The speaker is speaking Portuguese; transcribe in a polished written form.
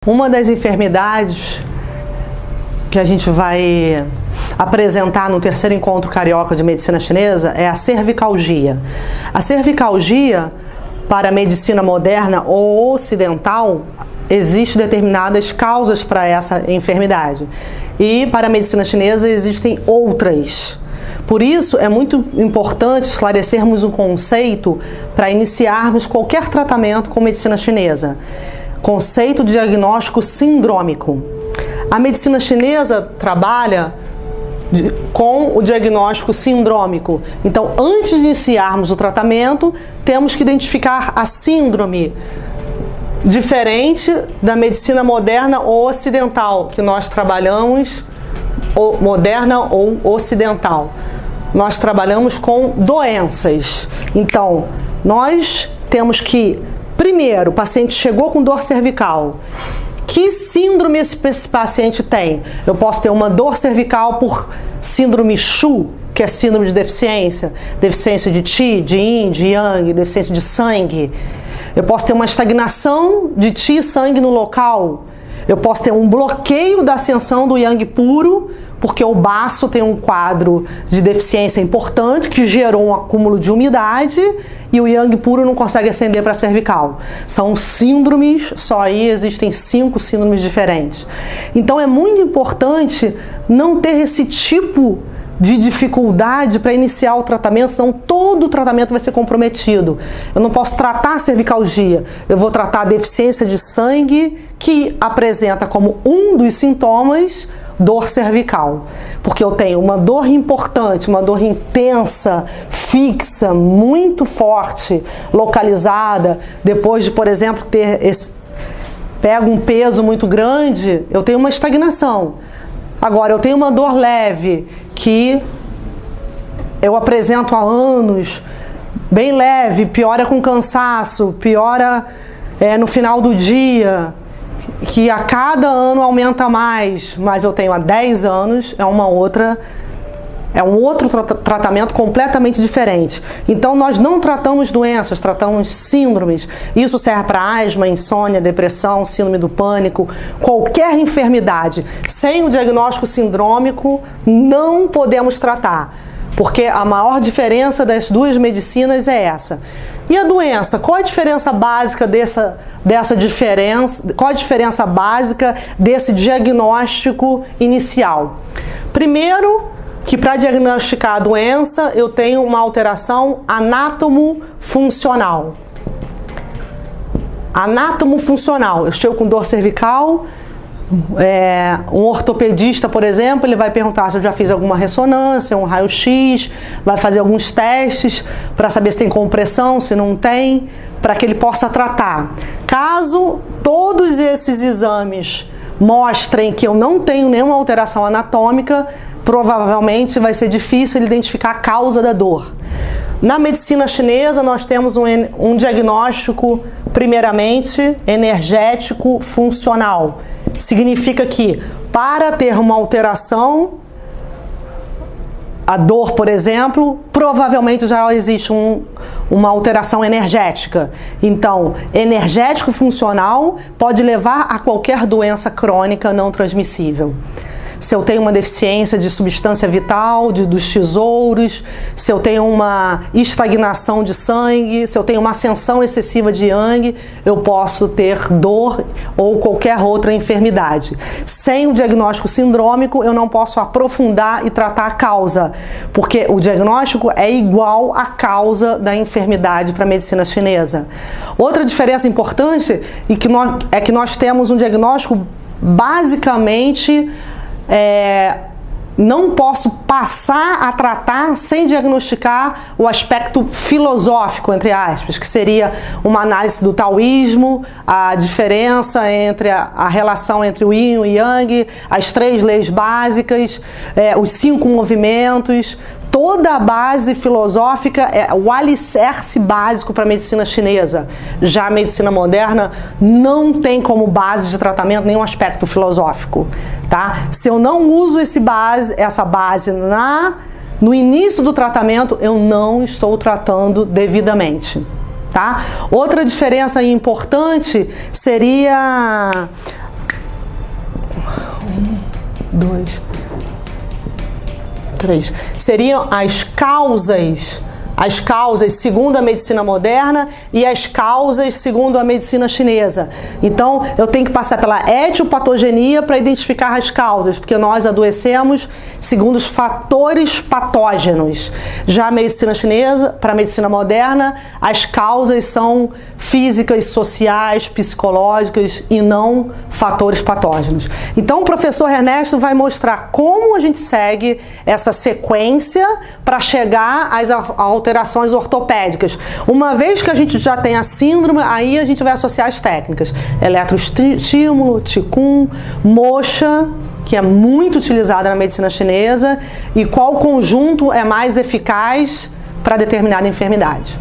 Uma das enfermidades que a gente vai apresentar no terceiro encontro carioca de medicina chinesa é a cervicalgia. A cervicalgia, para a medicina moderna ou ocidental, existem determinadas causas para essa enfermidade. E para a medicina chinesa existem outras. Por isso, é muito importante esclarecermos um conceito para iniciarmos qualquer tratamento com medicina chinesa. Conceito de diagnóstico sindrômico. A medicina chinesa trabalha com o diagnóstico sindrômico. Então, antes de iniciarmos o tratamento, temos que identificar a síndrome, diferente da medicina moderna ou ocidental, que nós trabalhamos, ou moderna ou ocidental. Nós trabalhamos com doenças. Então, nós temos que, primeiro, o paciente chegou com dor cervical. Que síndrome esse paciente tem? Eu posso ter uma dor cervical por síndrome Shu, que é síndrome de deficiência de Qi, de Yin, de Yang, deficiência de sangue. Eu posso ter uma estagnação de Qi e sangue no local. Eu posso ter um bloqueio da ascensão do Yang puro, porque o baço tem um quadro de deficiência importante que gerou um acúmulo de umidade e o Yang puro não consegue ascender para a cervical. São síndromes, só aí existem 5 síndromes diferentes. Então é muito importante não ter esse tipo de dificuldade para iniciar o tratamento, senão todo o tratamento vai ser comprometido. Eu não posso tratar a cervicalgia, eu vou tratar a deficiência de sangue, que apresenta como um dos sintomas dor cervical, porque eu tenho uma dor importante, uma dor intensa, fixa, muito forte, localizada, depois de, por exemplo, pego um peso muito grande, eu tenho uma estagnação. Agora, eu tenho uma dor leve, que eu apresento há anos, bem leve, piora com cansaço, piora no final do dia, que a cada ano aumenta mais, mas eu tenho há 10 anos, é um outro tratamento completamente diferente. Então nós não tratamos doenças, tratamos síndromes. Isso serve para asma, insônia, depressão, síndrome do pânico, qualquer enfermidade. Sem o diagnóstico sindrômico não podemos tratar, porque a maior diferença das duas medicinas é essa. E a doença? Qual a diferença básica dessa diferença? Qual a diferença básica desse diagnóstico inicial? Primeiro, que para diagnosticar a doença eu tenho uma alteração anátomo-funcional. Anátomo-funcional. Eu chego com dor cervical, um ortopedista, por exemplo, ele vai perguntar se eu já fiz alguma ressonância, um raio-x, vai fazer alguns testes para saber se tem compressão, se não tem, para que ele possa tratar. Caso todos esses exames mostrem que eu não tenho nenhuma alteração anatômica, provavelmente vai ser difícil identificar a causa da dor. Na medicina chinesa, nós temos um diagnóstico, primeiramente, energético funcional. Significa que, para ter uma alteração, a dor, por exemplo, provavelmente já existe uma alteração energética. Então, energético funcional pode levar a qualquer doença crônica não transmissível. Se eu tenho uma deficiência de substância vital, dos tesouros, se eu tenho uma estagnação de sangue, se eu tenho uma ascensão excessiva de Yang, eu posso ter dor ou qualquer outra enfermidade. Sem o diagnóstico sindrômico, eu não posso aprofundar e tratar a causa, porque o diagnóstico é igual à causa da enfermidade para a medicina chinesa. Outra diferença importante é que nós temos um diagnóstico basicamente não posso passar a tratar sem diagnosticar o aspecto filosófico, entre aspas, que seria uma análise do taoísmo, a diferença entre a relação entre o Yin e o Yang, as 3 leis básicas, os 5 movimentos. Toda a base filosófica é o alicerce básico para a medicina chinesa. Já a medicina moderna não tem como base de tratamento nenhum aspecto filosófico, tá? Se eu não uso essa base no início do tratamento, eu não estou tratando devidamente, tá? Outra diferença importante seria 2, 3. Seriam as causas segundo a medicina moderna e as causas segundo a medicina chinesa. Então, eu tenho que passar pela etiopatogenia para identificar as causas, porque nós adoecemos segundo os fatores patógenos. Já a medicina chinesa, para a medicina moderna, as causas são físicas, sociais, psicológicas e não fatores patógenos. Então, o professor Ernesto vai mostrar como a gente segue essa sequência para chegar às alterações ortopédicas. Uma vez que a gente já tem a síndrome, aí a gente vai associar as técnicas. Eletroestímulo, Qigong, moxa, que é muito utilizada na medicina chinesa, e qual conjunto é mais eficaz para determinada enfermidade.